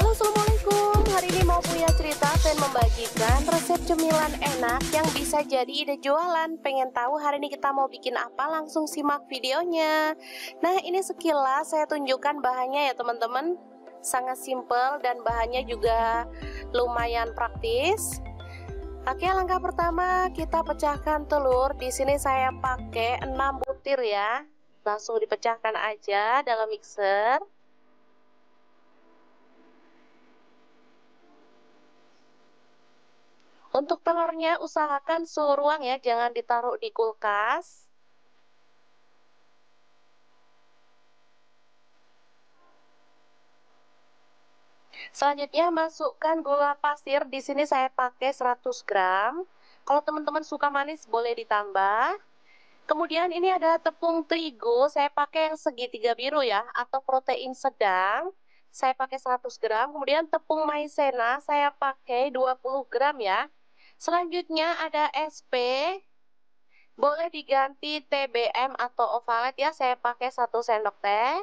Halo, assalamualaikum. Hari ini mau punya cerita dan membagikan resep cemilan enak yang bisa jadi ide jualan. Pengen tahu hari ini kita mau bikin apa? Langsung simak videonya. Nah, ini sekilas saya tunjukkan bahannya ya teman-teman. Sangat simpel dan bahannya juga lumayan praktis. Oke, langkah pertama kita pecahkan telur. Di sini saya pakai 6 butir ya. Langsung dipecahkan aja dalam mixer. Untuk telurnya usahakan suhu ruang ya, jangan ditaruh di kulkas. Selanjutnya masukkan gula pasir. Di sini saya pakai 100 gram. Kalau teman-teman suka manis boleh ditambah. Kemudian ini ada tepung terigu, saya pakai yang segitiga biru ya, atau protein sedang. Saya pakai 100 gram. Kemudian tepung maizena saya pakai 20 gram ya. Selanjutnya ada SP. Boleh diganti TBM atau ovalet ya, saya pakai 1 sendok teh.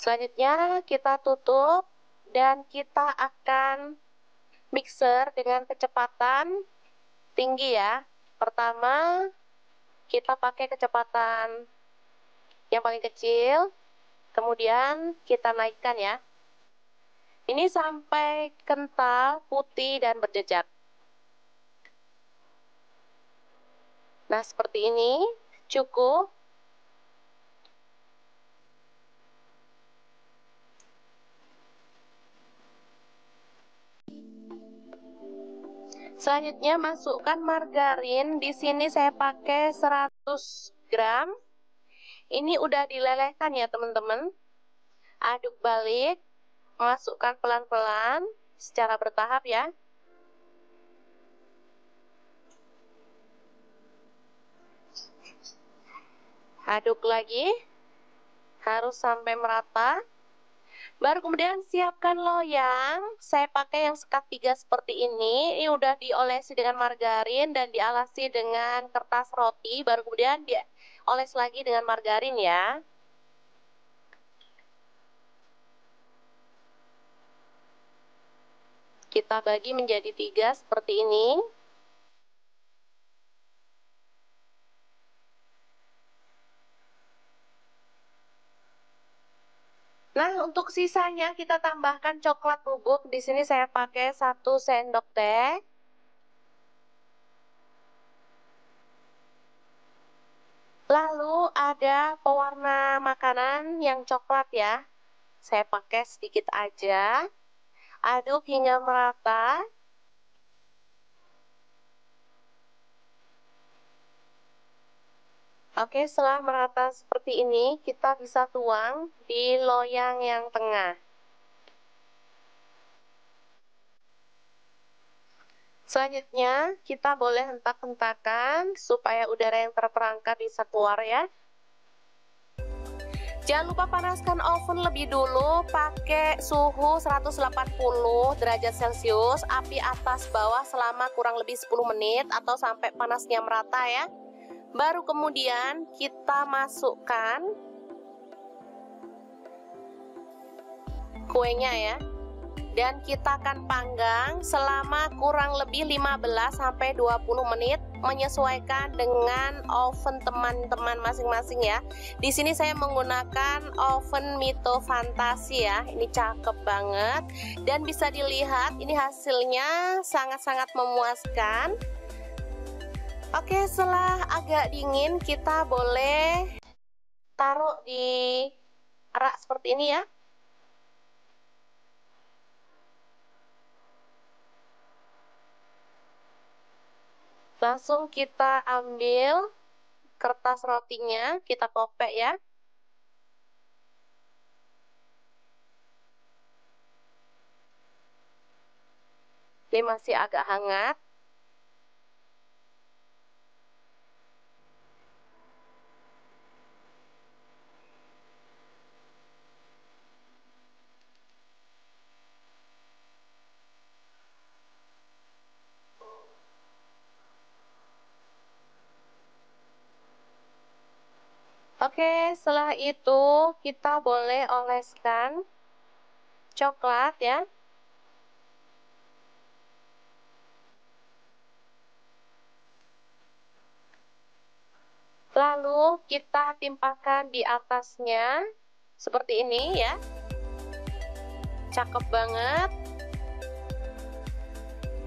Selanjutnya kita tutup dan kita akan mixer dengan kecepatan tinggi ya. Pertama, kita pakai kecepatan yang paling kecil, kemudian kita naikkan ya. Ini sampai kental, putih, dan berjejak. Nah, seperti ini cukup. Selanjutnya masukkan margarin. Di sini saya pakai 100 gram. Ini udah dilelehkan ya teman-teman. Aduk balik, masukkan pelan-pelan secara bertahap ya. Aduk lagi, harus sampai merata. Baru kemudian siapkan loyang. Saya pakai yang sekat 3 seperti ini. Ini udah diolesi dengan margarin dan dialasi dengan kertas roti. Baru kemudian dioles lagi dengan margarin ya. Kita bagi menjadi 3 seperti ini. Nah, untuk sisanya kita tambahkan coklat bubuk. Di sini saya pakai 1 sendok teh. Lalu ada pewarna makanan yang coklat ya. Saya pakai sedikit aja. Aduk hingga merata. Oke, setelah merata seperti ini, kita bisa tuang di loyang yang tengah. Selanjutnya, kita boleh hentak-hentakan supaya udara yang terperangkap bisa keluar ya. Jangan lupa panaskan oven lebih dulu, pakai suhu 180 derajat Celcius, api atas bawah selama kurang lebih 10 menit atau sampai panasnya merata ya. Baru kemudian kita masukkan kuenya ya. Dan kita akan panggang selama kurang lebih 15-20 menit menyesuaikan dengan oven teman-teman masing-masing ya. Di sini saya menggunakan oven Mito Fantasi ya. Ini cakep banget dan bisa dilihat ini hasilnya sangat-sangat memuaskan. Oke, setelah agak dingin kita boleh taruh di rak seperti ini ya. Langsung kita ambil kertas rotinya, kita kopek ya. Ini masih agak hangat. Oke, setelah itu kita boleh oleskan coklat ya. Lalu kita timpakan di atasnya seperti ini ya. Cakep banget.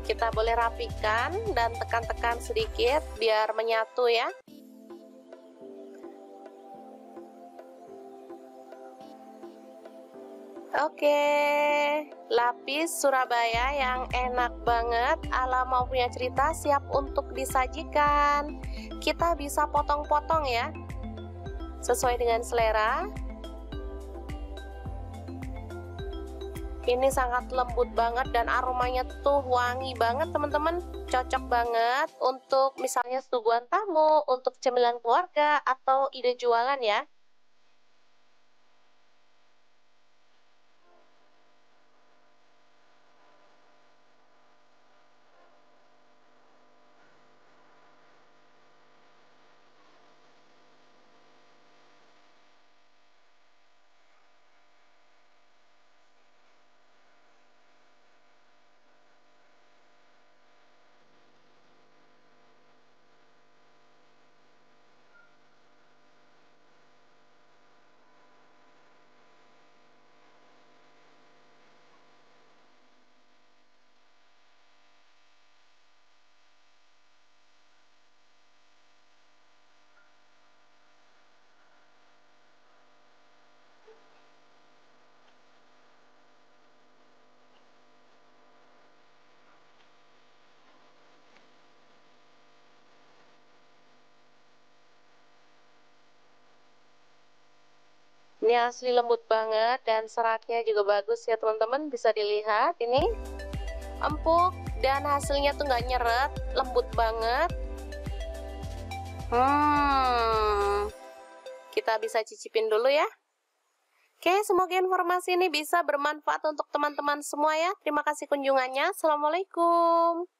Kita boleh rapikan dan tekan-tekan sedikit biar menyatu ya. Oke, lapis Surabaya yang enak banget ala Mau Punya Cerita siap untuk disajikan. Kita bisa potong-potong ya, sesuai dengan selera. Ini sangat lembut banget dan aromanya tuh wangi banget teman-teman. Cocok banget untuk misalnya suguhan tamu, untuk cemilan keluarga, atau ide jualan ya. Ini asli lembut banget dan seratnya juga bagus ya teman-teman, bisa dilihat ini empuk dan hasilnya tuh nggak nyeret, lembut banget. Kita bisa cicipin dulu ya. Oke, semoga informasi ini bisa bermanfaat untuk teman-teman semua ya. Terima kasih kunjungannya. Assalamualaikum.